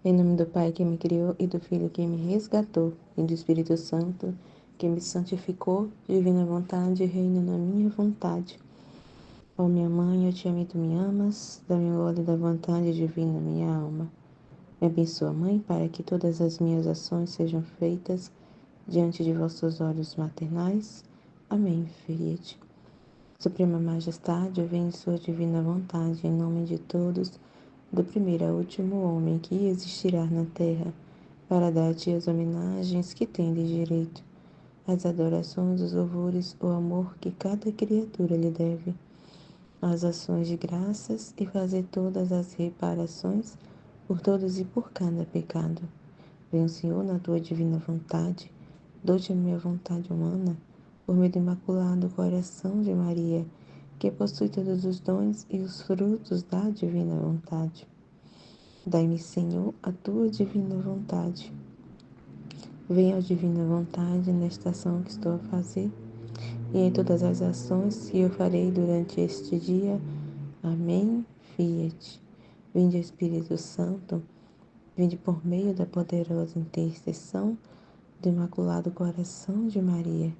Em nome do Pai que me criou e do Filho que me resgatou, e do Espírito Santo que me santificou, divina vontade, reina na minha vontade. Ó minha mãe, eu te amo e tu me amas, dá-me o óleo da vontade divina, minha alma. Me abençoa, Mãe, para que todas as minhas ações sejam feitas diante de vossos olhos maternais. Amém, Fiat. Suprema Majestade, vem em sua divina vontade, em nome de todos, do primeiro ao último homem que existirá na terra, para dar-te as homenagens que tendes direito, as adorações, os louvores, o amor que cada criatura lhe deve, as ações de graças e fazer todas as reparações por todos e por cada pecado. Vem, Senhor, na tua divina vontade, dou-te a minha vontade humana, por meio do imaculado coração de Maria, que possui todos os dons e os frutos da divina vontade. Dai-me, Senhor, a tua divina vontade. Venha a divina vontade nesta ação que estou a fazer e em todas as ações que eu farei durante este dia. Amém. Fiat. Vinde, Espírito Santo, vinde por meio da poderosa intercessão do Imaculado Coração de Maria,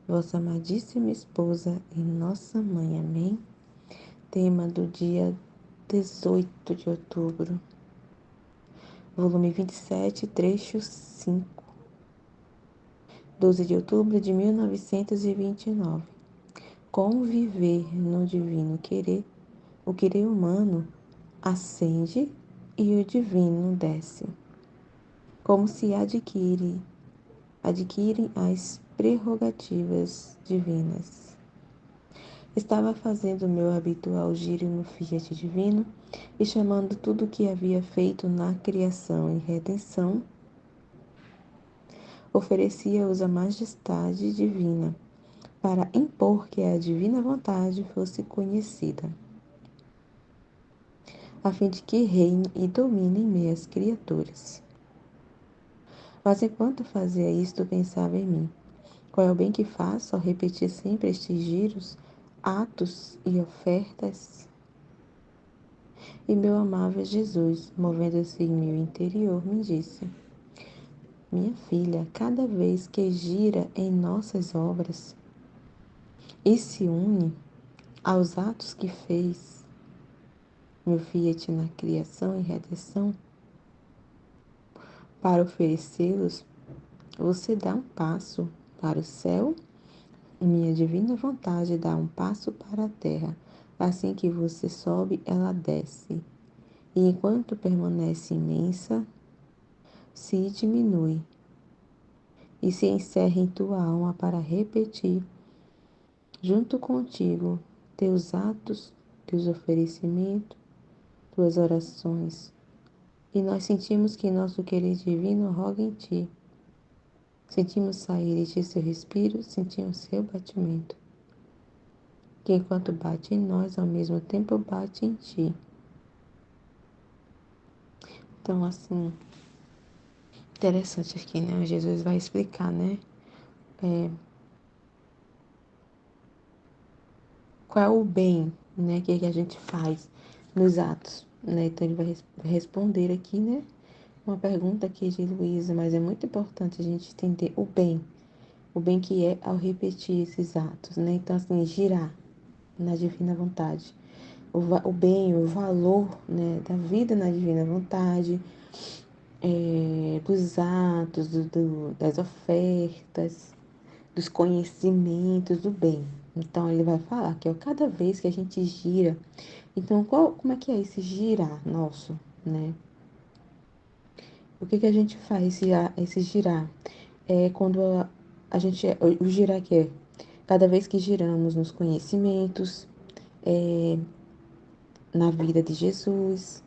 vossa amadíssima esposa e nossa mãe. Amém. Tema do dia 18 de outubro, volume 27, trecho 5, 12 de outubro de 1929. Conviver no divino querer, o querer humano ascende e o divino desce. Como se adquirem as prerrogativas divinas. Estava fazendo o meu habitual giro no Fiat divino e chamando tudo o que havia feito na criação e redenção, oferecia-os à majestade divina, para impor que a divina vontade fosse conhecida, a fim de que reine e domine em meias criaturas. Mas enquanto fazia isto, pensava em mim. Qual é o bem que faço ao repetir sempre estes giros, atos e ofertas? E meu amável Jesus, movendo-se em meu interior, me disse: minha filha, cada vez que gira em nossas obras e se une aos atos que fez, meu Fiat na criação e redenção, para oferecê-los, você dá um passo para o céu e minha divina vontade dá um passo para a terra. Assim que você sobe, ela desce. E enquanto permanece imensa, se diminui e se encerra em tua alma para repetir, junto contigo, teus atos, teus oferecimentos, tuas orações. E nós sentimos que nosso querer divino roga em ti. Sentimos sair de ti seu respiro, sentimos seu batimento, que enquanto bate em nós, ao mesmo tempo bate em ti. Então, assim, interessante aqui, né? Jesus vai explicar, né? Qual é o bem, né? Que a gente faz nos atos, né? Então, ele vai responder aqui, né? Uma pergunta aqui de Luísa, mas é muito importante a gente entender o bem que é ao repetir esses atos, né? Então, assim, girar na divina vontade. O bem, o valor, né, da vida na divina vontade, dos atos, das ofertas, dos conhecimentos do bem. Então, ele vai falar que cada vez que a gente gira, então, como é que é esse girar nosso, né? O que a gente faz esse girar? É quando a gente, o girar que é, cada vez que giramos nos conhecimentos, na vida de Jesus,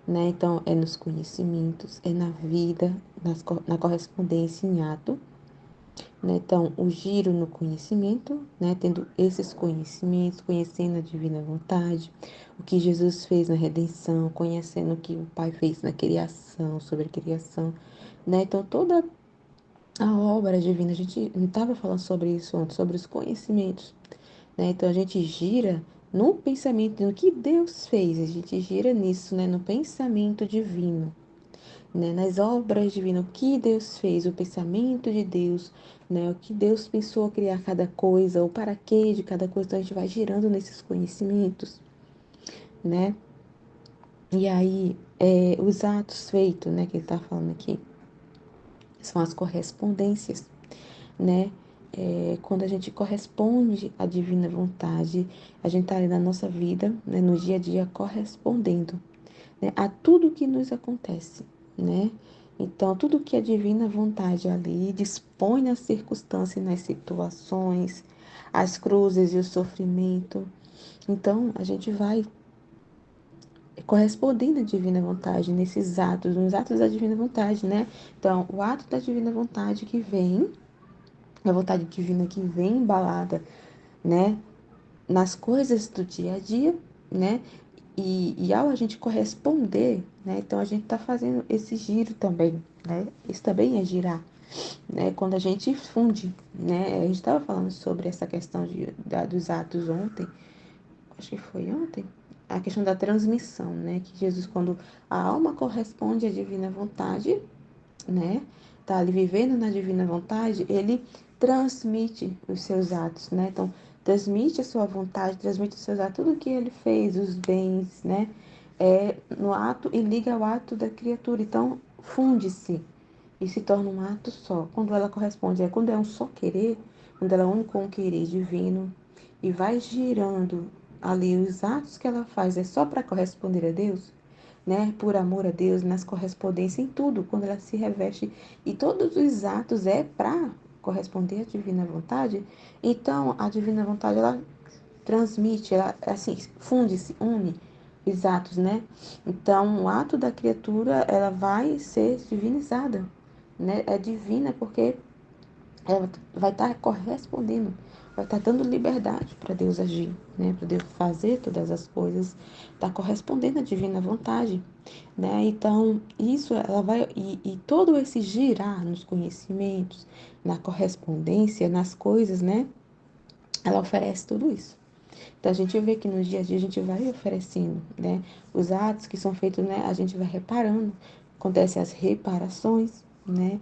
né? Então, é nos conhecimentos, é na vida, na correspondência em ato, né? Então, o giro no conhecimento, né? Tendo esses conhecimentos, conhecendo a divina vontade, o que Jesus fez na redenção, conhecendo o que o Pai fez na criação, sobre a criação, né? Então, toda a obra divina, a gente não estava falando sobre isso antes, sobre os conhecimentos, né? Então, a gente gira no pensamento, no que Deus fez, a gente gira nisso, né? No pensamento divino. né? Nas obras divinas, o que Deus fez, o pensamento de Deus, né? O que Deus pensou criar cada coisa, o para quê de cada coisa. Então a gente vai girando nesses conhecimentos, né? E aí, os atos feitos, né, que ele está falando aqui, são as correspondências, né? Quando a gente corresponde à divina vontade, a gente está ali na nossa vida, né, no dia a dia, correspondendo, né, a tudo que nos acontece, né? Então, tudo que a divina vontade ali dispõe nas circunstâncias e nas situações, as cruzes e o sofrimento. Então, a gente vai correspondendo à divina vontade nesses atos, nos atos da divina vontade, né? Então, o ato da divina vontade que vem, a vontade divina que vem embalada, né, nas coisas do dia a dia, né? E ao a gente corresponder, né? Então a gente está fazendo esse giro também, né? Isso também é girar, né? Quando a gente funde, né? A gente estava falando sobre essa questão dos atos ontem, acho que foi ontem, a questão da transmissão, né? Que Jesus, quando a alma corresponde à divina vontade, né? Tá ali vivendo na divina vontade, ele transmite os seus atos, né? Então, transmite a sua vontade, transmite os seus atos, tudo que ele fez, os bens, né? No ato e liga ao ato da criatura. Então, funde-se e se torna um ato só. Quando ela corresponde, quando é um só querer, quando ela une com o querer divino e vai girando ali os atos que ela faz, é só para corresponder a Deus, né? Por amor a Deus, nas correspondências, em tudo, quando ela se reveste. E todos os atos é para corresponder à divina vontade. Então, a divina vontade, ela transmite, ela, assim, funde-se, une os atos, né? Então, o ato da criatura, ela vai ser divinizada, né? É divina porque ela vai estar correspondendo, vai estar dando liberdade para Deus agir, né? Para Deus fazer todas as coisas, está correspondendo à divina vontade, né? Então, isso ela vai, e todo esse girar nos conhecimentos, na correspondência, nas coisas, né? Ela oferece tudo isso. Então, a gente vê que no dia a dia a gente vai oferecendo, né? Os atos que são feitos, né? A gente vai reparando, acontecem as reparações, né?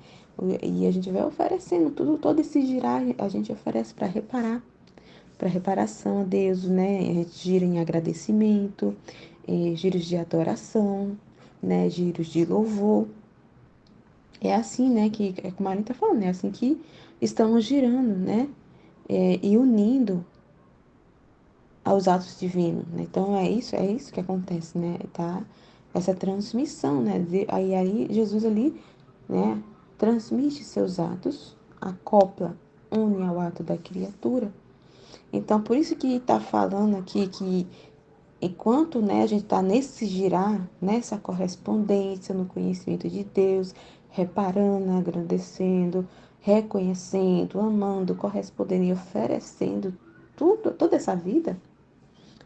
E a gente vai oferecendo tudo, todo esse girar, a gente oferece para reparação a Deus, né? A gente gira em agradecimento, giros de adoração, né? Giros de louvor. É assim, né? Que, é como a Marinha está falando, é assim que estamos girando, né? E unindo aos atos divinos, né? Então é isso que acontece, né? Tá? Essa transmissão, né? Aí Jesus ali, né? Transmite seus atos, acopla, une ao ato da criatura. Então por isso que está falando aqui que enquanto, né, a gente está nesse girar, nessa correspondência no conhecimento de Deus, reparando, agradecendo, reconhecendo, amando, correspondendo e oferecendo tudo, toda essa vida,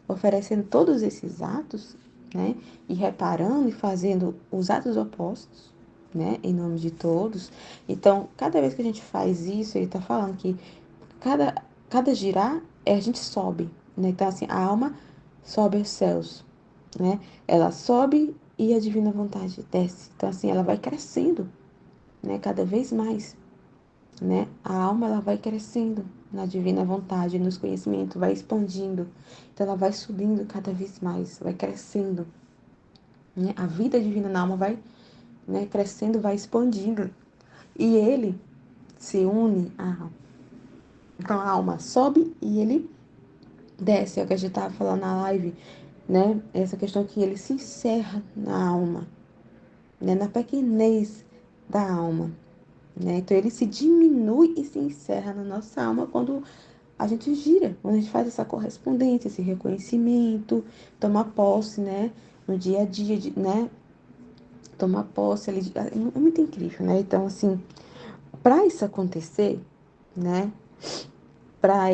oferecendo todos esses atos, né? E reparando e fazendo os atos opostos, né? Em nome de todos. Então, cada vez que a gente faz isso, ele está falando que cada girar, a gente sobe, né? Então, assim, a alma sobe aos céus, né? Ela sobe e a divina vontade desce. Então, assim, ela vai crescendo, né? Cada vez mais, né? A alma ela vai crescendo na divina vontade, nos conhecimentos, vai expandindo. Então ela vai subindo cada vez mais, vai crescendo, né? A vida divina na alma vai, né, crescendo, vai expandindo. E ele se une à alma. Então a alma sobe e ele desce, é o que a gente estava falando na live, né? Essa questão que ele se encerra na alma, né? Na pequenez da alma, né? Então ele se diminui e se encerra na nossa alma quando a gente gira, quando a gente faz essa correspondência, esse reconhecimento, toma posse, né? No dia a dia, né? Toma posse ali, é muito incrível, né? Então, assim, para isso acontecer, né? Para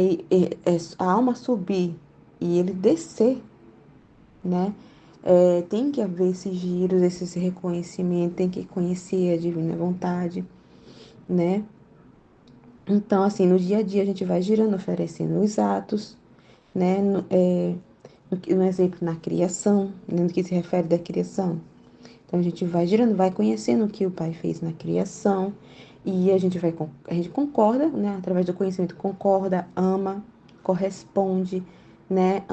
a alma subir e ele descer, né? Tem que haver esses giros, esse reconhecimento, tem que conhecer a divina vontade, né? Então, assim, no dia a dia a gente vai girando, oferecendo os atos, né? No exemplo, na criação, né? No que se refere da criação. Então a gente vai girando, vai conhecendo o que o Pai fez na criação e a gente concorda, né? Através do conhecimento concorda, ama, corresponde, né?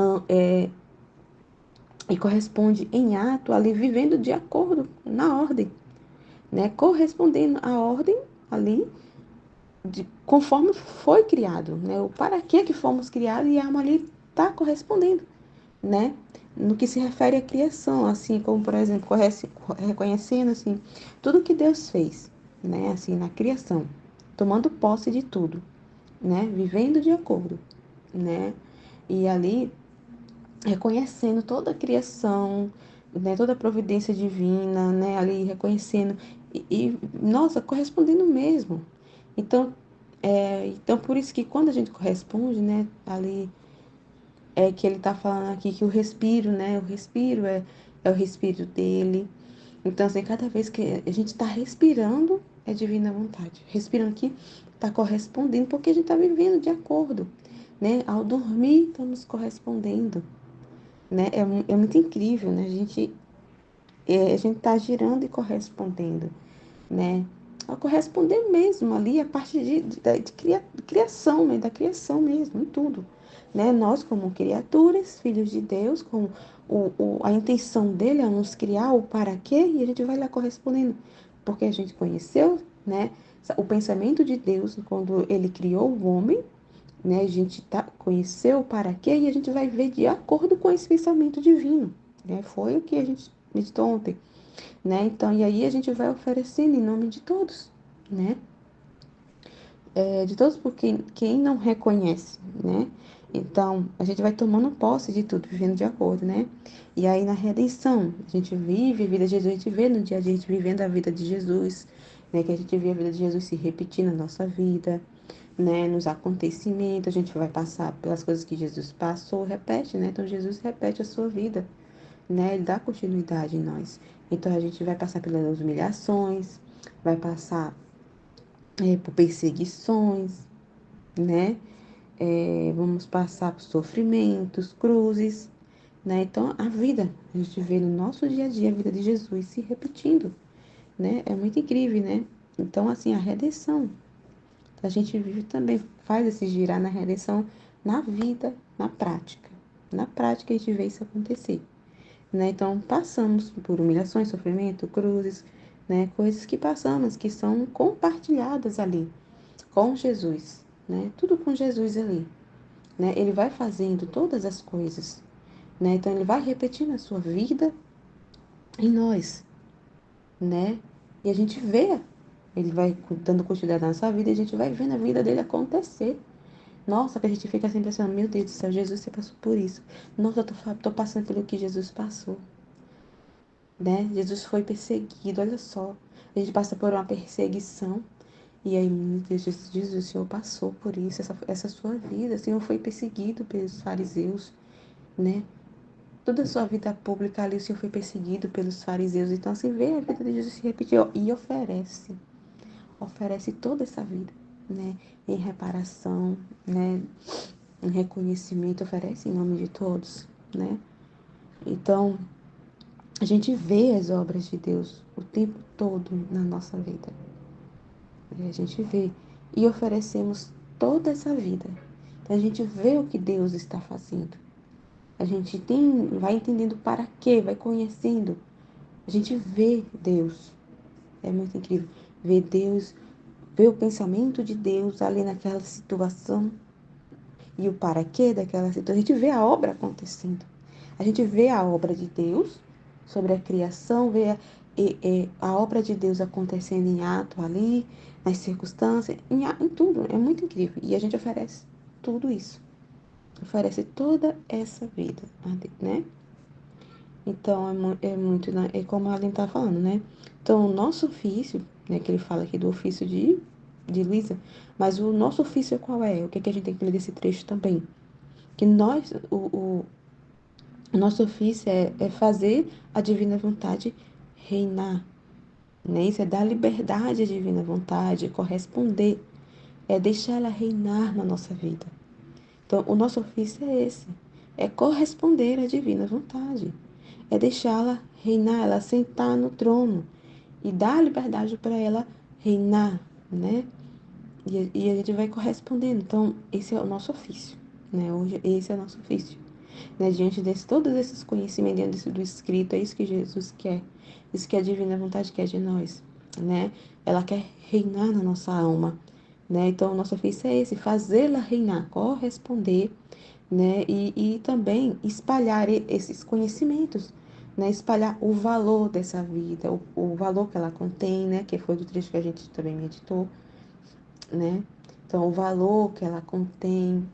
E corresponde em ato ali vivendo de acordo na ordem, né? Correspondendo à ordem ali conforme foi criado, né? O para que fomos criados e a alma ali está correspondendo, né? No que se refere à criação, assim como, por exemplo, reconhecendo, assim, tudo que Deus fez, né? Assim, na criação, tomando posse de tudo, né? Vivendo de acordo, né? E ali, reconhecendo toda a criação, né? Toda a providência divina, né? Ali, reconhecendo nossa, correspondendo mesmo. Então, então, por isso que quando a gente corresponde, né? Ali, é que ele está falando aqui que o respiro, né? O respiro é o respiro dele. Então, assim, cada vez que a gente está respirando, é divina vontade. Respirando aqui, está correspondendo, porque a gente está vivendo de acordo, né? Ao dormir, estamos correspondendo, né? É muito incrível, né? A gente está girando e correspondendo, né? A corresponder mesmo ali a parte de criação, né? Da criação mesmo, em tudo, né? Nós, como criaturas, filhos de Deus, com a intenção dele é nos criar, o para quê, e a gente vai lá correspondendo, porque a gente conheceu, né? O pensamento de Deus quando ele criou o homem, né? A gente conheceu o para quê e a gente vai ver de acordo com esse pensamento divino, né? Foi o que a gente meditou ontem, né? Então, e aí a gente vai oferecendo em nome de todos, né? De todos porque quem não reconhece, né? Então, a gente vai tomando posse de tudo, vivendo de acordo, né? E aí na redenção, a gente vive a vida de Jesus, a gente vê no dia a dia, a gente vivendo a vida de Jesus, né? Que a gente vê a vida de Jesus se repetir na nossa vida, né? Nos acontecimentos, a gente vai passar pelas coisas que Jesus passou, repete, né? Então, Jesus repete a sua vida, né? Ele dá continuidade em nós. Então a gente vai passar pelas humilhações, vai passar por perseguições, né? Vamos passar por sofrimentos, cruzes, né? Então a vida, a gente vê no nosso dia a dia a vida de Jesus se repetindo, né? É muito incrível, né? Então, assim, a redenção, a gente vive também, faz esse girar na redenção na vida, na prática. Na prática a gente vê isso acontecer. Né? Então, passamos por humilhações, sofrimento, cruzes, né? Coisas que passamos, que são compartilhadas ali com Jesus, né? Tudo com Jesus ali, né? Ele vai fazendo todas as coisas, né? Então, ele vai repetindo a sua vida em nós, né? E a gente vê, ele vai dando continuidade na nossa vida e a gente vai vendo a vida dele acontecer. Nossa, que a gente fica sempre pensando, meu Deus do céu, Jesus, você passou por isso. Nossa, tô passando pelo que Jesus passou. Né? Jesus foi perseguido, olha só. A gente passa por uma perseguição. E aí, meu Deus, Jesus, o Senhor passou por isso, essa sua vida. O Senhor foi perseguido pelos fariseus, né? Toda a sua vida pública ali, o Senhor foi perseguido pelos fariseus. Então, assim, vê a vida de Jesus se repetir e oferece toda essa vida, né? Em reparação, né? Em reconhecimento, oferece em nome de todos, né? Então, a gente vê as obras de Deus o tempo todo na nossa vida. A gente vê e oferecemos toda essa vida. Então, a gente vê o que Deus está fazendo. A gente vai entendendo para quê, vai conhecendo. A gente vê Deus. É muito incrível. Ver Deus, ver o pensamento de Deus ali naquela situação e o para quê daquela situação. A gente vê a obra acontecendo. A gente vê a obra de Deus sobre a criação, vê a obra de Deus acontecendo em ato ali, nas circunstâncias, em tudo. É muito incrível. E a gente oferece tudo isso. Oferece toda essa vida, né? Então, é muito, né? É como a Aline está falando, né? Então, o nosso ofício, né? Que ele fala aqui do ofício de Luísa, mas o nosso ofício qual é? O que, que a gente tem que ler desse trecho também? Que nós, o nosso ofício é fazer a divina vontade reinar, né? Isso é dar liberdade à divina vontade, é corresponder, é deixar ela reinar na nossa vida. Então, o nosso ofício é esse, é corresponder à divina vontade, é deixá-la reinar, ela sentar no trono e dar liberdade para ela reinar, né? E a gente vai correspondendo. Então, esse é o nosso ofício, né? Hoje, esse é o nosso ofício. Né? Diante de todos esses conhecimentos, diante do escrito, é isso que Jesus quer. Isso que a divina vontade quer de nós, né? Ela quer reinar na nossa alma, né? Então, o nosso ofício é esse, fazê-la reinar, corresponder, né? E também espalhar esses conhecimentos, né? Espalhar o valor dessa vida, o valor que ela contém, né? Que foi do trecho que a gente também meditou, né? Então, o valor que ela contém,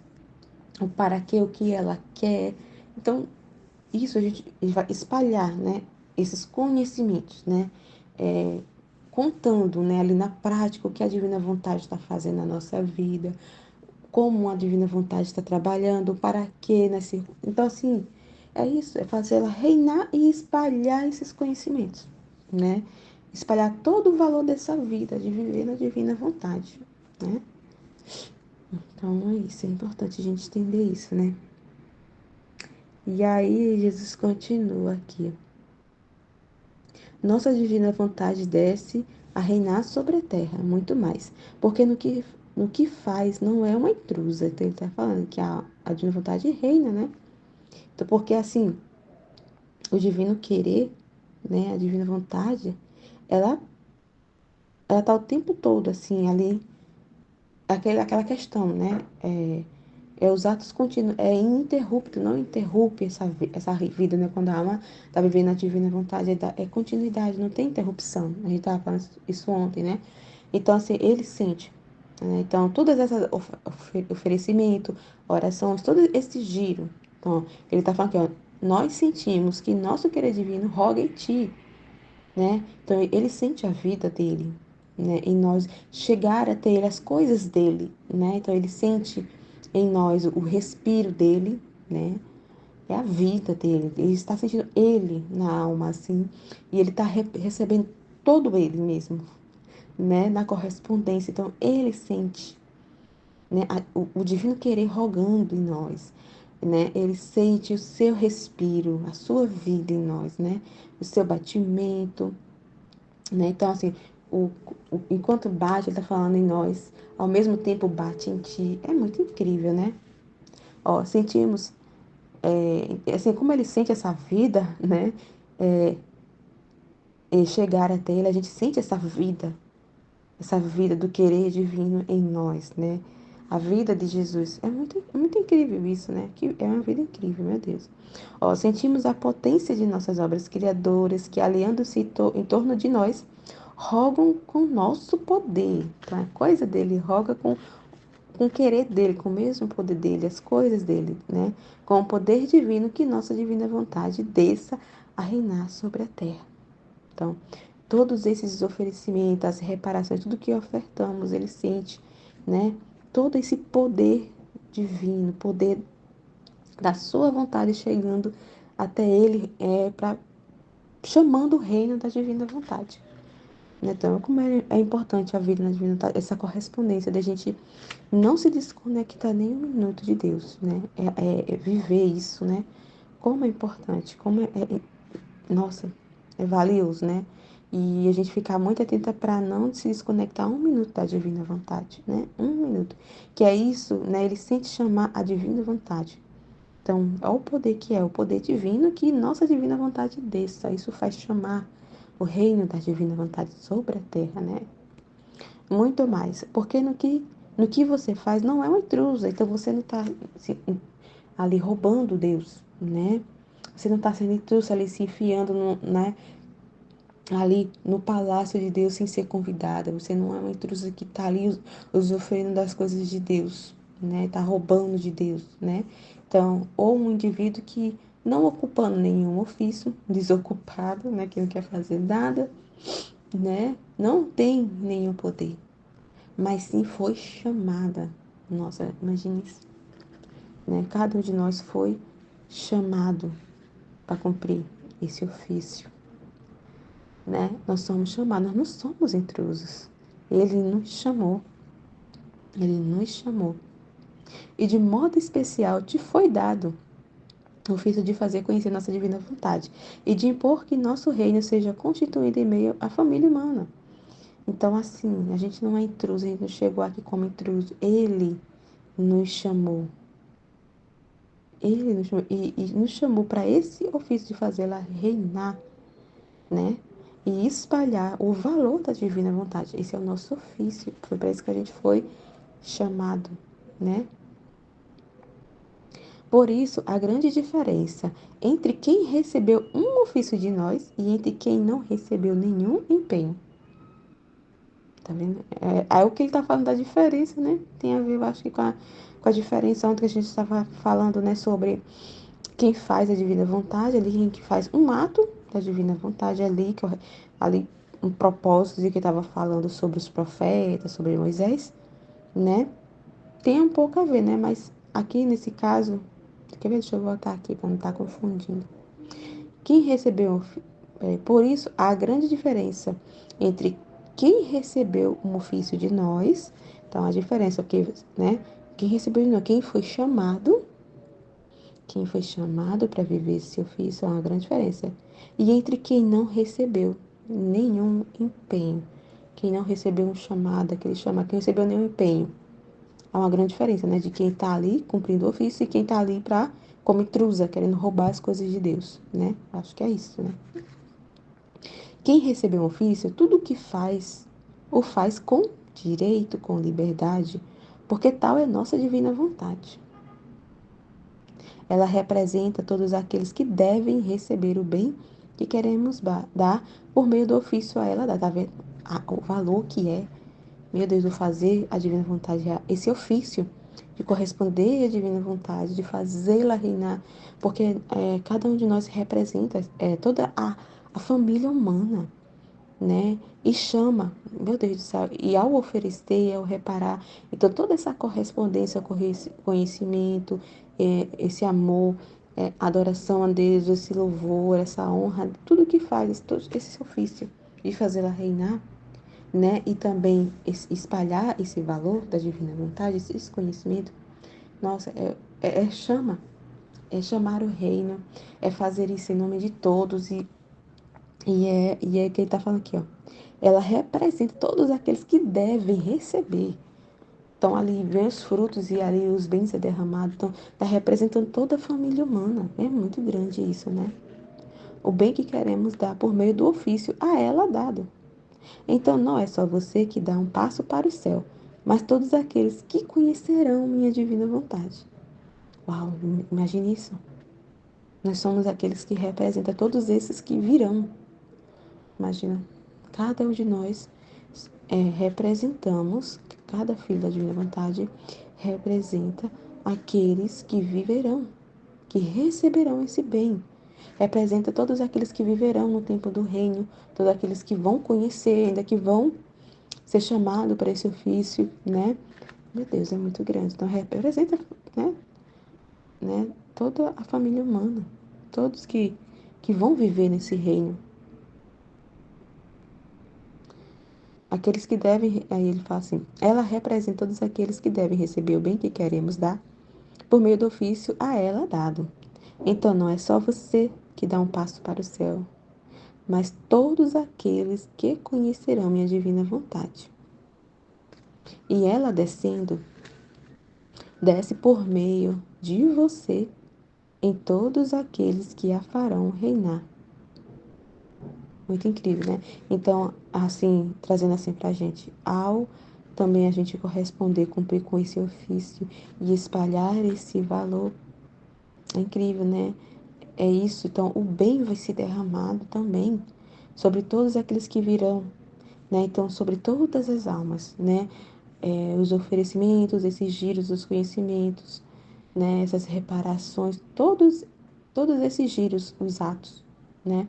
o para quê, o que ela quer. Então, isso a gente vai espalhar, né? Esses conhecimentos, né? É, contando, né? Ali na prática o que a divina vontade está fazendo na nossa vida, como a divina vontade está trabalhando, para quê, né? Então, assim, é isso, é fazer ela reinar e espalhar esses conhecimentos, né? Espalhar todo o valor dessa vida, de viver na divina vontade, né? Então, é isso, é importante a gente entender isso, né? E aí, Jesus continua aqui. Nossa divina vontade desce a reinar sobre a terra, muito mais. Porque no que faz não é uma intrusa. Então, ele está falando que a divina vontade reina, né? Então, porque assim, o divino querer, né? A divina vontade, ela, ela tá o tempo todo, assim, ali, aquela questão, né? Os atos contínuos, é ininterrupto, não interrompe essa vida, né? Quando a alma está vivendo a divina vontade, é continuidade, não tem interrupção. A gente estava falando isso ontem, né? Então, assim, ele sente, né? Então, todas essas oferecimento, orações, todo esse giro. Então, ele está falando aqui, ó, nós sentimos que nosso querer divino roga em ti, né? Então, ele sente a vida dele, né? Em nós, chegar até ele, as coisas dele, né? Então, ele sente em nós o respiro dele, né? É a vida dele. Ele está sentindo ele na alma, assim, e ele está recebendo todo ele mesmo, né? Na correspondência. Então, ele sente, né? O divino querer rogando em nós, né? Ele sente o seu respiro, a sua vida em nós, né? O seu batimento, né? Então, assim, enquanto bate, ele está falando em nós, ao mesmo tempo bate em ti. É muito incrível, né? Ó, sentimos, assim, como ele sente essa vida, né? É, chegar até ele, a gente sente essa vida do querer divino em nós, né? A vida de Jesus. É muito incrível isso, né? Que é uma vida incrível, meu Deus. Ó, sentimos a potência de nossas obras criadoras que, aliando-se em torno de nós, rogam com nosso poder. Então, a coisa dele roga com o querer dele, com o mesmo poder dele, as coisas dele, né? Com o poder divino que nossa divina vontade desça a reinar sobre a terra. Então, todos esses oferecimentos, as reparações, tudo que ofertamos, ele sente, né? Todo esse poder divino, poder da sua vontade chegando até ele, chamando o reino da divina vontade. Então, como é importante a vida na divina vontade, essa correspondência da gente não se desconectar nem um minuto de Deus, né? É viver isso, né? Como é importante, nossa, é valioso, né? E a gente ficar muito atenta para não se desconectar um minuto da divina vontade, né? Um minuto. Que é isso, né? Ele sente chamar a divina vontade. Então, olha o poder que é, o poder divino que nossa divina vontade desça. Isso faz chamar o reino da divina vontade sobre a terra, né? Muito mais. Porque no que você faz não é uma intrusa. Então, você não está ali roubando Deus, né? Você não está sendo intruso ali se enfiando né, ali no palácio de Deus sem ser convidada. Você não é uma intrusa que está ali usufruindo das coisas de Deus, né? Está roubando de Deus, né? Então, ou um indivíduo que não ocupando nenhum ofício, desocupado, né? Que não quer fazer nada, né? Não tem nenhum poder, mas sim foi chamada. Nossa, imagine isso, né? Cada um de nós foi chamado para cumprir esse ofício, né? Nós somos chamados, nós não somos intrusos. Ele nos chamou, ele nos chamou. E de modo especial te foi dado o ofício de fazer conhecer nossa divina vontade e de impor que nosso reino seja constituído em meio à família humana. Então, assim, a gente não é intruso, a gente não chegou aqui como intruso. Ele nos chamou. Ele nos chamou e nos chamou para esse ofício de fazê-la reinar, né? E espalhar o valor da divina vontade. Esse é o nosso ofício. Foi para isso que a gente foi chamado, né? Por isso, a grande diferença entre quem recebeu um ofício de nós e entre quem não recebeu nenhum empenho. Tá vendo? É o que ele está falando da diferença, né? Tem a ver, eu acho que com a diferença ontem que a gente estava falando, né? Sobre quem faz a divina vontade, ali quem que faz um ato da divina vontade, ali um propósito de que estava falando sobre os profetas, sobre Moisés, né? Tem um pouco a ver, né? Mas aqui nesse caso, quer ver? Deixa eu voltar aqui para não estar confundindo. Quem recebeu, por isso, há grande diferença entre quem recebeu um ofício de nós, então a diferença, porque, né? Quem recebeu de nós, quem foi chamado para viver esse ofício, há uma grande diferença. E entre quem não recebeu nenhum empenho, quem não recebeu um chamado, aquele chamado, quem recebeu nenhum empenho. Há uma grande diferença, né? De quem está ali cumprindo o ofício e quem está ali para como intrusa, querendo roubar as coisas de Deus, né? Acho que é isso, né? Quem recebeu um ofício, tudo o que faz, o faz com direito, com liberdade, porque tal é nossa divina vontade. Ela representa todos aqueles que devem receber o bem que queremos dar por meio do ofício a ela, tá vendo? O valor que é, meu Deus, o fazer a divina vontade, esse ofício de corresponder à divina vontade, de fazê-la reinar, porque cada um de nós representa toda a família humana, né? E chama, meu Deus do céu, e ao oferecer, ao reparar, então toda essa correspondência, conhecimento, esse amor, adoração a Deus, esse louvor, essa honra, tudo que faz, todo esse ofício de fazê-la reinar, né? E também espalhar esse valor da divina vontade, esse conhecimento, nossa, chama, é chamar o reino, é fazer isso em nome de todos e é que ele está falando aqui, ó. Ela representa todos aqueles que devem receber. Então, ali vem os frutos e ali os bens é derramado. Então, está representando toda a família humana. É muito grande isso, né? O bem que queremos dar por meio do ofício a ela dado. Então, não é só você que dá um passo para o céu, mas todos aqueles que conhecerão minha divina vontade. Uau, imagine isso. Nós somos aqueles que representam todos esses que virão. Imagina, cada um de nós representamos, cada filho da divina vontade representa aqueles que viverão, que receberão esse bem. Representa todos aqueles que viverão no tempo do reino, todos aqueles que vão conhecer, ainda que vão ser chamados para esse ofício, né? Meu Deus, é muito grande. Então, representa, né, toda a família humana, todos que vão viver nesse reino. Aqueles que devem, aí ele fala assim, ela representa todos aqueles que devem receber o bem que queremos dar, por meio do ofício a ela dado. Então não é só você que dá um passo para o céu, mas todos aqueles que conhecerão minha divina vontade. E ela descendo, desce por meio de você em todos aqueles que a farão reinar. Muito incrível, né? Então, assim, trazendo assim pra gente, ao também a gente corresponder, cumprir com esse ofício e espalhar esse valor, é incrível, né? É isso, então o bem vai ser derramado também sobre todos aqueles que virão, né? Então, sobre todas as almas, né? Os oferecimentos, esses giros dos conhecimentos, né? Essas reparações, todos esses giros, os atos, né?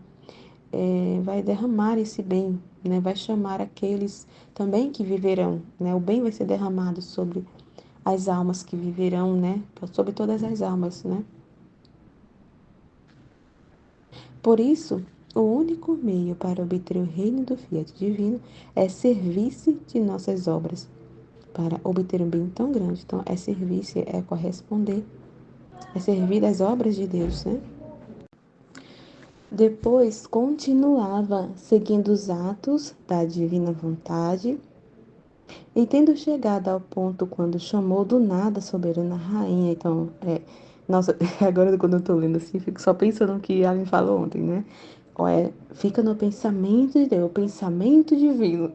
Vai derramar esse bem, né? Vai chamar aqueles também que viverão, né? O bem vai ser derramado sobre as almas que viverão, né? Sobre todas as almas, né? Por isso, o único meio para obter o reino do Fiat Divino é servir-se de nossas obras, para obter um bem tão grande. Então, é servir-se, é corresponder. é servir as obras de Deus, né? Depois continuava seguindo os atos da divina vontade, e tendo chegado ao ponto quando chamou do nada a soberana rainha. Então, nossa, agora quando eu tô lendo assim, fico só pensando no que ela me falou ontem, né? Fica no pensamento de Deus, o pensamento divino.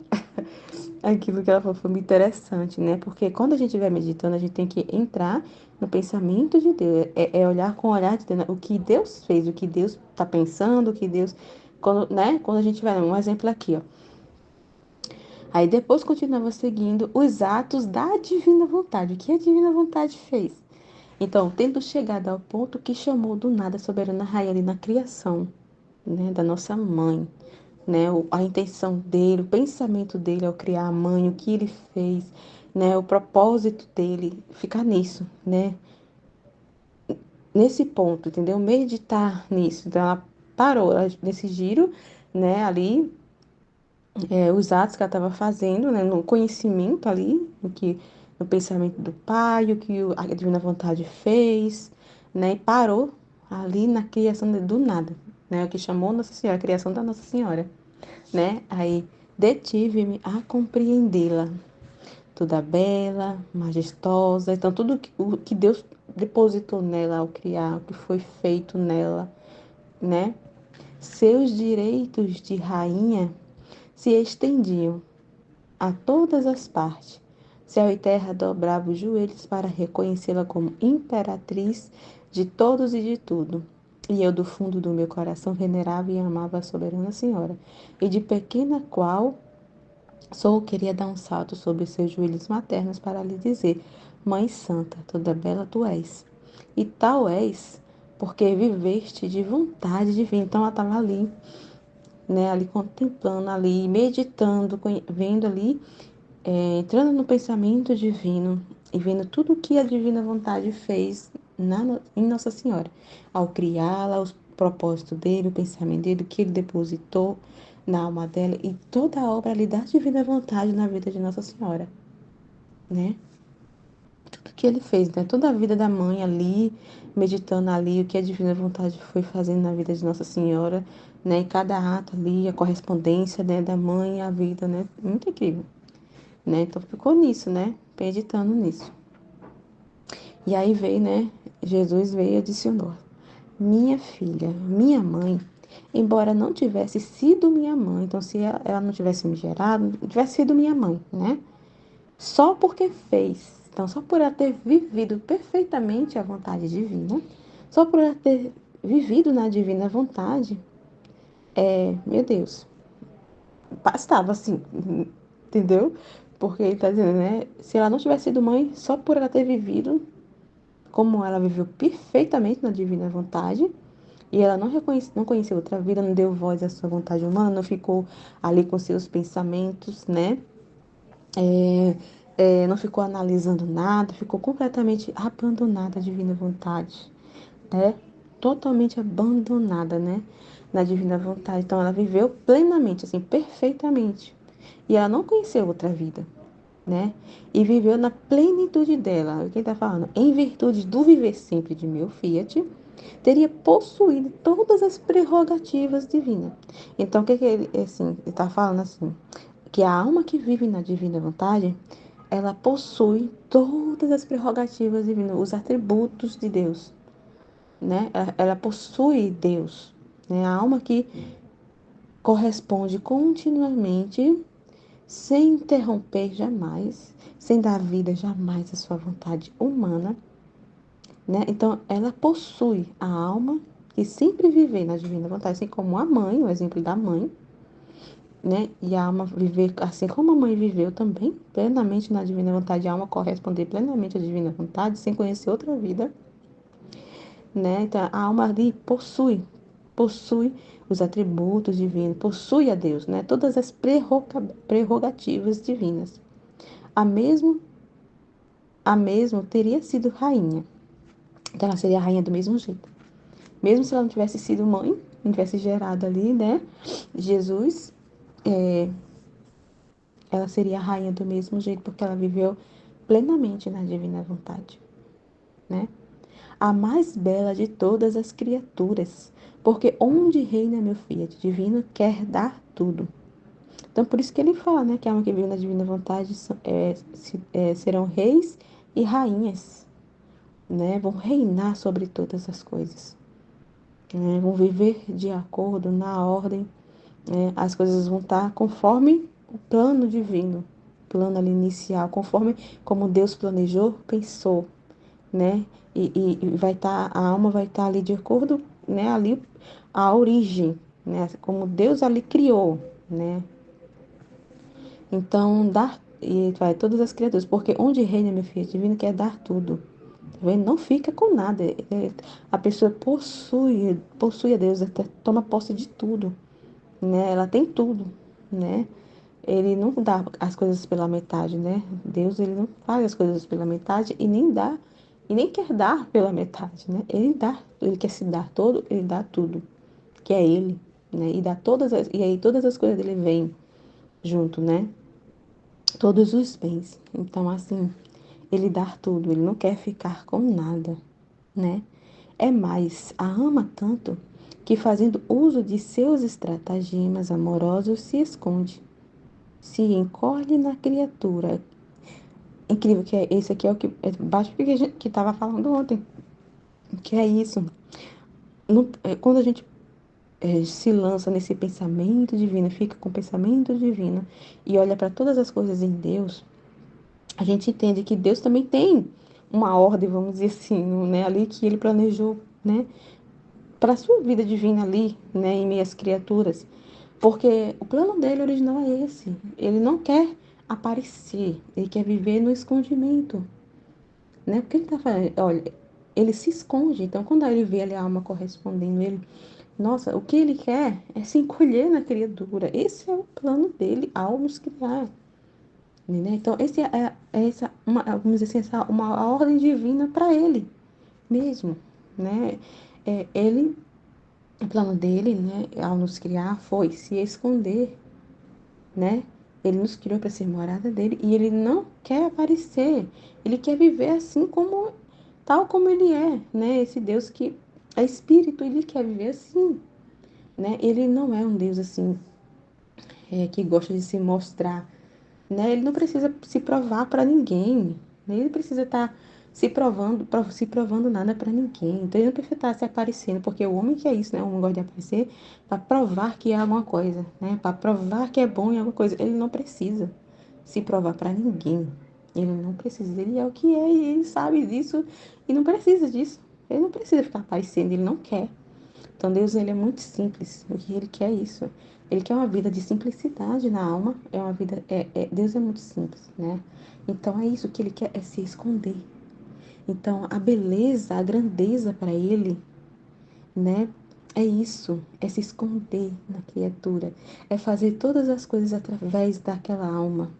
Aquilo que ela falou foi muito interessante, né? Porque quando a gente estiver meditando, a gente tem que entrar no pensamento de Deus. É olhar com o olhar de Deus, né? O que Deus fez, o que Deus está pensando, o que Deus. Quando, né? Quando a gente vai, um exemplo aqui, ó. Aí depois continuava seguindo os atos da divina vontade. O que a divina vontade fez? Então, tendo chegado ao ponto que chamou do nada a soberana rainha ali na criação, né, da nossa mãe, né, a intenção dele, o pensamento dele ao criar a mãe, o que ele fez, né, o propósito dele, ficar nisso, né, nesse ponto, entendeu? Meditar nisso. Então, ela parou nesse giro, né, ali, os atos que ela estava fazendo, né, no conhecimento ali, no pensamento do Pai, o que a Divina Vontade fez, né, e parou ali na criação do nada, né, o que chamou Nossa Senhora, a criação da Nossa Senhora, né, aí detive-me a compreendê-la, toda bela, majestosa, então tudo o que Deus depositou nela ao criar, o que foi feito nela, né, seus direitos de rainha se estendiam a todas as partes. Céu e terra dobravam os joelhos para reconhecê-la como imperatriz de todos e de tudo. E eu, do fundo do meu coração, venerava e amava a soberana senhora. E de pequena qual sou, queria dar um salto sobre seus joelhos maternos para lhe dizer: Mãe Santa, toda bela tu és. E tal és, porque viveste de vontade divina. Então ela estava ali, né, ali contemplando, ali meditando, vendo ali, entrando no pensamento divino e vendo tudo o que a divina vontade fez em Nossa Senhora, ao criá-la, os propósitos dele, o pensamento dele, o que ele depositou na alma dela e toda a obra ali da divina vontade na vida de Nossa Senhora, né? Tudo que ele fez, né? Toda a vida da mãe ali, meditando ali o que a divina vontade foi fazendo na vida de Nossa Senhora, né? E cada ato ali, a correspondência, né, da mãe à vida, né? Muito incrível, né? Então ficou nisso, né? Meditando nisso. E aí veio, né? Jesus veio e adicionou: Minha filha, minha mãe, embora não tivesse sido minha mãe, então se ela não tivesse me gerado, não tivesse sido minha mãe, né? Só porque fez, então só por ela ter vivido perfeitamente a vontade divina, só por ela ter vivido na divina vontade, meu Deus, bastava assim, entendeu? Porque ele está dizendo, né? Se ela não tivesse sido mãe, só por ela ter vivido como ela viveu perfeitamente na divina vontade, e ela não conheceu outra vida, não deu voz à sua vontade humana, não ficou ali com seus pensamentos, né? Não ficou analisando nada, ficou completamente abandonada à divina vontade, né? Totalmente abandonada, né? Na divina vontade. Então, ela viveu plenamente, assim, perfeitamente. E ela não conheceu outra vida, né? E viveu na plenitude dela. Quem está falando? Em virtude do viver sempre de meu Fiat, teria possuído todas as prerrogativas divinas. Então, o que ele, assim, ele está falando assim? Que a alma que vive na divina vontade, ela possui todas as prerrogativas divinas, os atributos de Deus, né? Ela possui Deus, né? A alma que corresponde continuamente, sem interromper jamais, sem dar vida jamais à sua vontade humana, né? Então, ela possui a alma que sempre vive na divina vontade, assim como a mãe, o exemplo da mãe, né? E a alma viver, assim como a mãe viveu também, plenamente na divina vontade, a alma corresponder plenamente à divina vontade, sem conhecer outra vida, né? Então, a alma ali possui os atributos divinos, possui a Deus, né? Todas as prerrogativas divinas. A mesmo, a mesmo teria sido rainha. Então, ela seria a rainha do mesmo jeito. Mesmo se ela não tivesse sido mãe, não tivesse gerado ali, né? Jesus, ela seria a rainha do mesmo jeito, porque ela viveu plenamente na divina vontade, né? a mais bela de todas as criaturas. Porque onde reina meu Fiat divino quer dar tudo. Então, por isso que ele fala, né, que a alma que vive na divina vontade serão reis e rainhas, né? Vão reinar sobre todas as coisas, né? Vão viver de acordo na ordem, né? As coisas vão estar conforme o plano divino, plano ali inicial, conforme como Deus planejou, pensou, né? E vai estar, a alma vai estar ali de acordo, né? Ali a origem, né? Como Deus ali criou, né? Então, dar, e vai todas as criaturas, porque onde reina, meu filho, divino quer dar tudo. Tá vendo? Não fica com nada. A pessoa possui a Deus, até toma posse de tudo, né? Ela tem tudo, né? Ele não dá as coisas pela metade, né? Deus, ele não faz as coisas pela metade e nem dá, e nem quer dar pela metade, né? Ele dá, ele quer se dar todo, ele dá tudo, que é ele, né? E dá e aí todas as coisas dele vêm junto, né? Todos os bens. Então, assim, ele dá tudo, ele não quer ficar com nada, né? É mais, a ama tanto que, fazendo uso de seus estratagemas amorosos, se esconde, se encolhe na criatura. Incrível que esse aqui é o que bate porque a gente que estava falando ontem, que é isso. Quando a gente se lança nesse pensamento divino, fica com o pensamento divino e olha para todas as coisas em Deus, a gente entende que Deus também tem uma ordem, vamos dizer assim, né, ali que ele planejou, né, para a sua vida divina ali, né, em meio às criaturas. Porque o plano dele original é esse. Ele não quer aparecer, ele quer viver no escondimento, né? Porque ele tá falando, olha, ele se esconde. Então, quando ele vê ali a alma correspondendo, ele, nossa, o que ele quer é se encolher na criatura. Esse é o plano dele ao nos criar. Né? Então, esse é essa, vamos dizer assim, uma ordem divina para ele mesmo, né? Ele, o plano dele, né, ao nos criar, foi se esconder, né? Ele nos criou para ser morada dele e ele não quer aparecer. Ele quer viver assim como, tal como ele é, né? Esse Deus que é espírito, ele quer viver assim, né? Ele não é um Deus assim, que gosta de se mostrar, né? Ele não precisa se provar para ninguém, né? Ele precisa estar se provando nada para ninguém. Então ele não precisa estar se aparecendo, porque o homem que é isso, né? O homem gosta de aparecer para provar que é alguma coisa, né? Para provar que é bom em alguma coisa. Ele não precisa se provar para ninguém. Ele não precisa, ele é o que é e ele sabe disso e não precisa disso. Ele não precisa ficar aparecendo, ele não quer. Então Deus, ele é muito simples. O que ele quer é isso. Ele quer uma vida de simplicidade na alma. É uma vida. Deus é muito simples, né? Então é isso que ele quer, é se esconder. Então a beleza, a grandeza para ele, né? É isso, é se esconder na criatura, é fazer todas as coisas através daquela alma,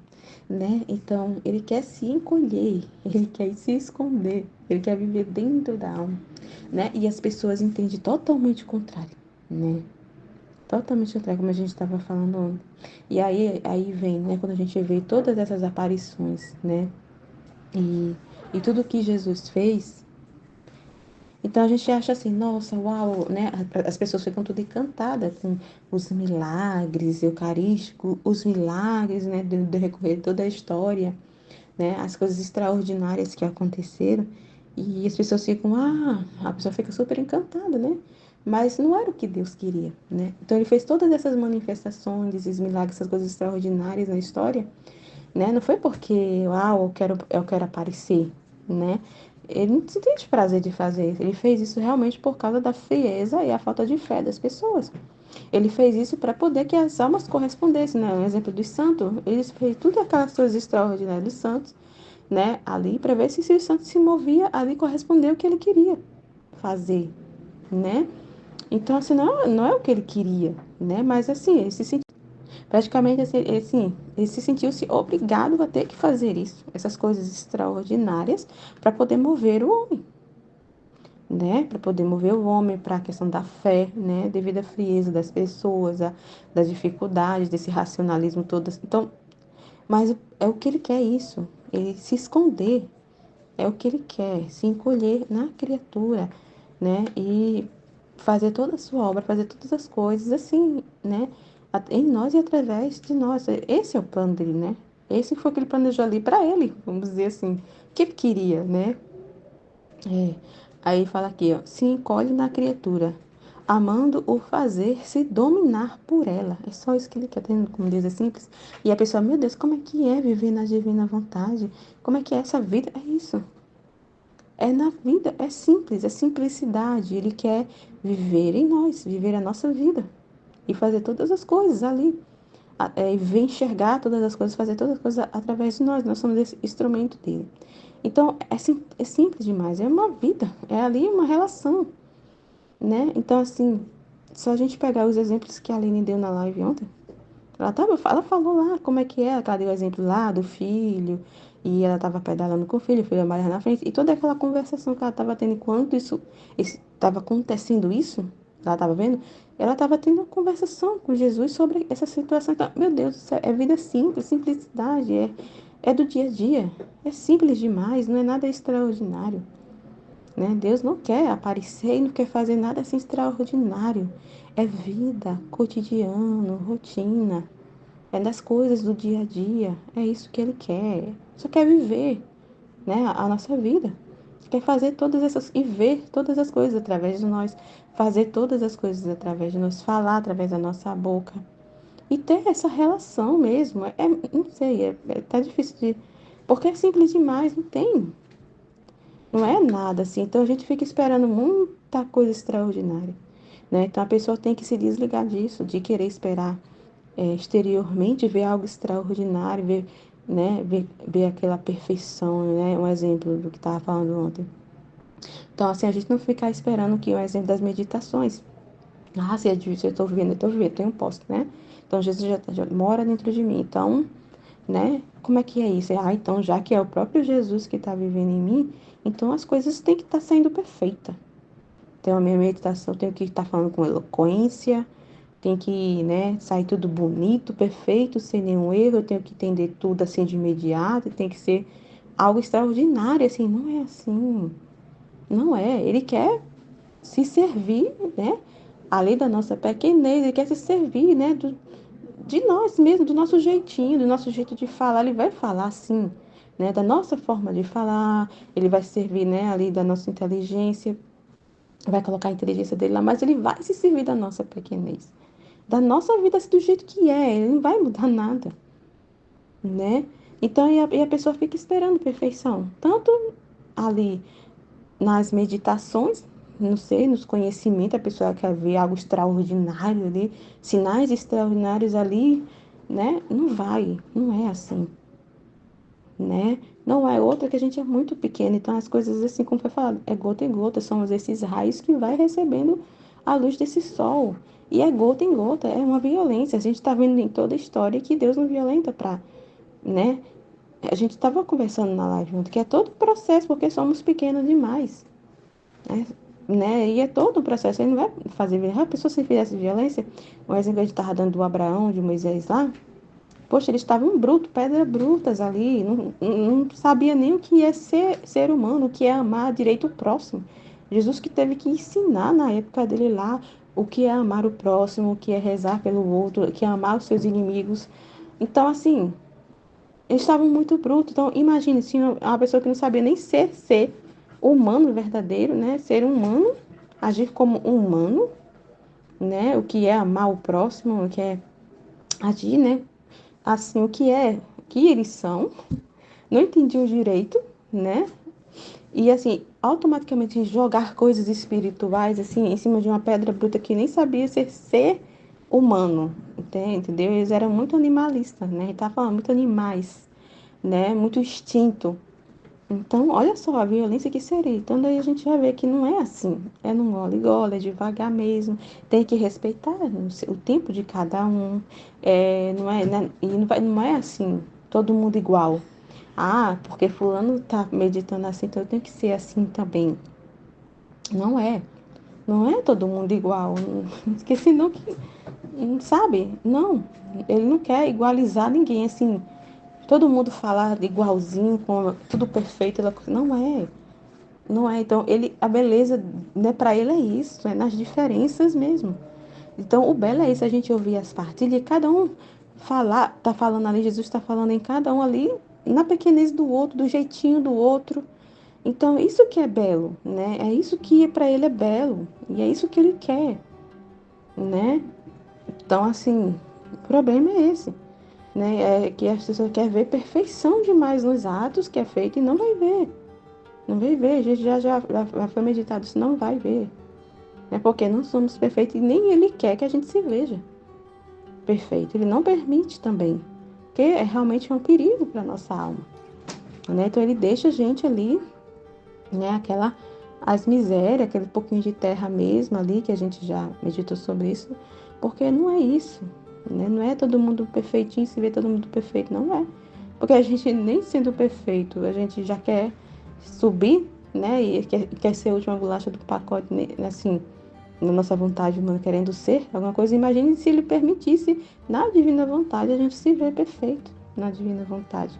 né? Então, ele quer se encolher, ele quer se esconder, ele quer viver dentro da alma, né? E as pessoas entendem totalmente o contrário, né? Totalmente contrário, como a gente estava falando ontem. E aí vem, né? Quando a gente vê todas essas aparições, né? E tudo que Jesus fez. Então a gente acha assim, nossa, uau, né? As pessoas ficam tudo encantadas com os milagres eucarísticos, os milagres, né? Do recorrer de toda a história, né? As coisas extraordinárias que aconteceram. E as pessoas ficam, a pessoa fica super encantada, né? Mas não era o que Deus queria, né? Então ele fez todas essas manifestações, esses milagres, essas coisas extraordinárias na história, né? Não foi porque, eu quero aparecer, né? Ele não sente prazer de fazer isso. Ele fez isso realmente por causa da frieza e a falta de fé das pessoas. Ele fez isso para poder que as almas correspondessem, né? Um exemplo dos santos, eles fez tudo aquelas coisas extraordinárias dos santos, né? Ali para ver se o santo se movia ali corresponder o que ele queria fazer, né? Então assim não é o que ele queria, né? Mas assim ele se sentiu praticamente assim, ele se sentiu-se obrigado a ter que fazer isso, essas coisas extraordinárias para poder mover o homem, né? Para poder mover o homem para a questão da fé, né? Devido à frieza das pessoas, das dificuldades, desse racionalismo todo. Então, mas é o que ele quer isso, ele se esconder. é o que ele quer, se encolher na criatura, né? E fazer toda a sua obra, fazer todas as coisas assim, né? Em nós e através de nós. Esse é o plano dele, né? Esse foi o que ele planejou ali para ele, vamos dizer assim, o que ele queria, né? É. Aí fala aqui, ó, se encolhe na criatura, amando o fazer-se dominar por ela. É só isso que ele quer, tendo como Deus é simples. E a pessoa, meu Deus, como é que é viver na divina vontade? Como é que é essa vida? É isso. É na vida, é simples, é simplicidade. Ele quer viver em nós, viver a nossa vida e fazer todas as coisas ali. E ver enxergar todas as coisas, fazer todas as coisas através de nós. Nós somos esse instrumento dele. Então, é simples demais. É uma vida, é ali uma relação, né? Então, assim, só a gente pegar os exemplos que a Aline deu na live ontem, ela falou lá como é que é, ela deu o exemplo lá do filho, e ela estava pedalando com o filho mais na frente, e toda aquela conversação que ela estava tendo enquanto isso estava acontecendo isso, ela estava vendo, ela estava tendo uma conversação com Jesus sobre essa situação. Então, meu Deus do céu, é vida simples, simplicidade, é do dia a dia, é simples demais, não é nada extraordinário, né? Deus não quer aparecer e não quer fazer nada assim extraordinário. É vida, cotidiano, rotina. É das coisas do dia a dia. É isso que Ele quer. Só quer viver, né, a nossa vida. Quer fazer todas essas e ver todas as coisas através de nós, fazer todas as coisas através de nós, falar através da nossa boca e ter essa relação mesmo. Não sei, tá difícil de, porque é simples demais, não tem, não é nada assim. Então a gente fica esperando muita coisa extraordinária, né? Então a pessoa tem que se desligar disso, de querer esperar exteriormente, ver algo extraordinário, ver, né, ver aquela perfeição, né? Um exemplo do que estava falando ontem. Então, assim, a gente não ficar esperando que o exemplo das meditações. Ah, se é difícil, eu estou vivendo, tenho um posto, né? Então, Jesus já mora dentro de mim. Então, né? Como é que é isso? Então, já que é o próprio Jesus que está vivendo em mim, então as coisas têm que estar sendo perfeitas. Então, a minha meditação tem que estar falando com eloquência, tem que, né, sair tudo bonito, perfeito, sem nenhum erro, eu tenho que entender tudo assim de imediato, tem que ser algo extraordinário, assim, não é assim, não é. Ele quer se servir, né, além da nossa pequenez, ele quer se servir, né, de nós mesmos, do nosso jeitinho, do nosso jeito de falar, ele vai falar assim, né, da nossa forma de falar, ele vai servir, né, ali da nossa inteligência, vai colocar a inteligência dele lá, mas ele vai se servir da nossa pequenez, da nossa vida assim, do jeito que é, ele não vai mudar nada, né? Então, e a pessoa fica esperando perfeição, tanto ali nas meditações, não sei, nos conhecimentos, a pessoa quer ver algo extraordinário ali, sinais extraordinários ali, né? Não vai, não é assim, né? Não é outra que a gente é muito pequeno, então as coisas assim, como foi falado, é gota em gota, são esses raios que vai recebendo a luz desse sol. E é gota em gota, é uma violência. A gente está vendo em toda a história que Deus não violenta para, né? A gente estava conversando na live junto, que é todo o processo, porque somos pequenos demais, né? E é todo um processo, ele não vai fazer violência. A pessoa se fizesse violência, o exemplo que a gente estava dando do Abraão, de Moisés lá, poxa, eles estavam brutos, pedras brutas ali, não sabia nem o que é ser humano, o que é amar direito o próximo. Jesus que teve que ensinar na época dele lá o que é amar o próximo, o que é rezar pelo outro, o que é amar os seus inimigos. Então, assim, eles estavam muito brutos. Então, imagine se uma pessoa que não sabia nem ser humano verdadeiro, né? Ser humano, agir como humano, né? O que é amar o próximo, o que é agir, né? Assim, o que eles são, não entendiam direito, né? E assim, automaticamente jogar coisas espirituais assim em cima de uma pedra bruta que nem sabia ser humano, entendeu? Eles eram muito animalistas, né? Ele tava falando muito animais, né? Muito instinto. Então, olha só a violência que seria. Então, daí a gente já vê que não é assim. É no gole e gole, é devagar mesmo. Tem que respeitar o tempo de cada um. Não é, né? E não é assim, todo mundo igual. Ah, porque fulano tá meditando assim, então eu tenho que ser assim também. Não é. Não é todo mundo igual. Porque senão que, sabe? Não. Ele não quer igualizar ninguém, assim, todo mundo falar igualzinho, com tudo perfeito. Não é. Então, a beleza, né, para ele é isso, é nas diferenças mesmo. Então, o belo é isso, a gente ouvir as partilhas, cada um tá falando ali, Jesus está falando em cada um ali, na pequenez do outro, do jeitinho do outro. Então, isso que é belo, né? É isso que para ele é belo, e é isso que ele quer, né? Então, assim, o problema é esse, né? É que a pessoa quer ver perfeição demais nos atos que é feito e não vai ver. Não vai ver, a gente já foi meditado, isso não vai ver. É porque não somos perfeitos e nem ele quer que a gente se veja perfeito. Ele não permite também, porque é realmente um perigo para nossa alma, né? Então ele deixa a gente ali, né? As misérias, aquele pouquinho de terra mesmo ali, que a gente já meditou sobre isso, porque não é isso, né? Não é todo mundo perfeitinho, se vê todo mundo perfeito, não é. Porque a gente nem sendo perfeito, a gente já quer subir, né? E quer ser a última bolacha do pacote, né? Assim, na nossa vontade humana, querendo ser alguma coisa. Imagine se ele permitisse, na divina vontade, a gente se ver perfeito na divina vontade,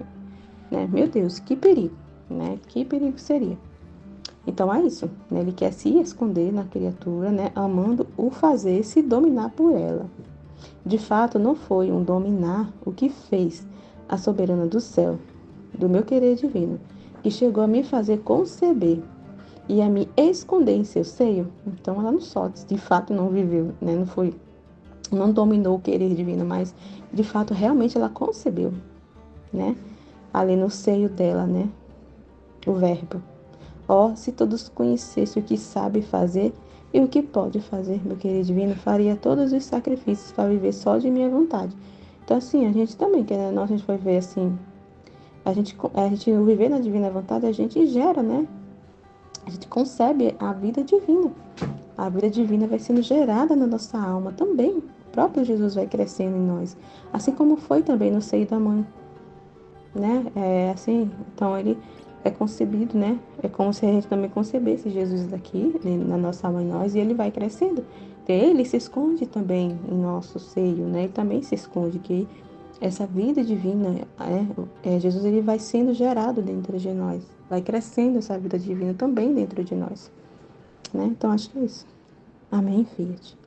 né? Meu Deus, que perigo, né? Que perigo seria. Então é isso, né? Ele quer se esconder na criatura, né? Amando o fazer se dominar por ela. De fato, não foi um dominar o que fez a soberana do céu, do meu querer divino, que chegou a me fazer conceber e a me esconder em seu seio. Então ela não só, de fato, não viveu, né? Não dominou o querer divino, mas de fato, realmente ela concebeu, né? Ali no seio dela, né? O verbo. Ó, se todos conhecessem o que sabe fazer e o que pode fazer, meu querido divino, faria todos os sacrifícios para viver só de minha vontade. Então, assim, a gente também, querendo ou não, a gente vai ver assim, a gente viver na divina vontade, a gente gera, né? A gente concebe a vida divina. A vida divina vai sendo gerada na nossa alma também. O próprio Jesus vai crescendo em nós, assim como foi também no seio da mãe, né? É assim, então ele é concebido, né? É como se a gente também concebesse Jesus daqui, né, na nossa alma em nós, e ele vai crescendo. Ele se esconde também em nosso seio, né? Ele também se esconde, que essa vida divina, Jesus, ele vai sendo gerado dentro de nós, vai crescendo essa vida divina também dentro de nós, né? Então acho que é isso. Amém, Fiat.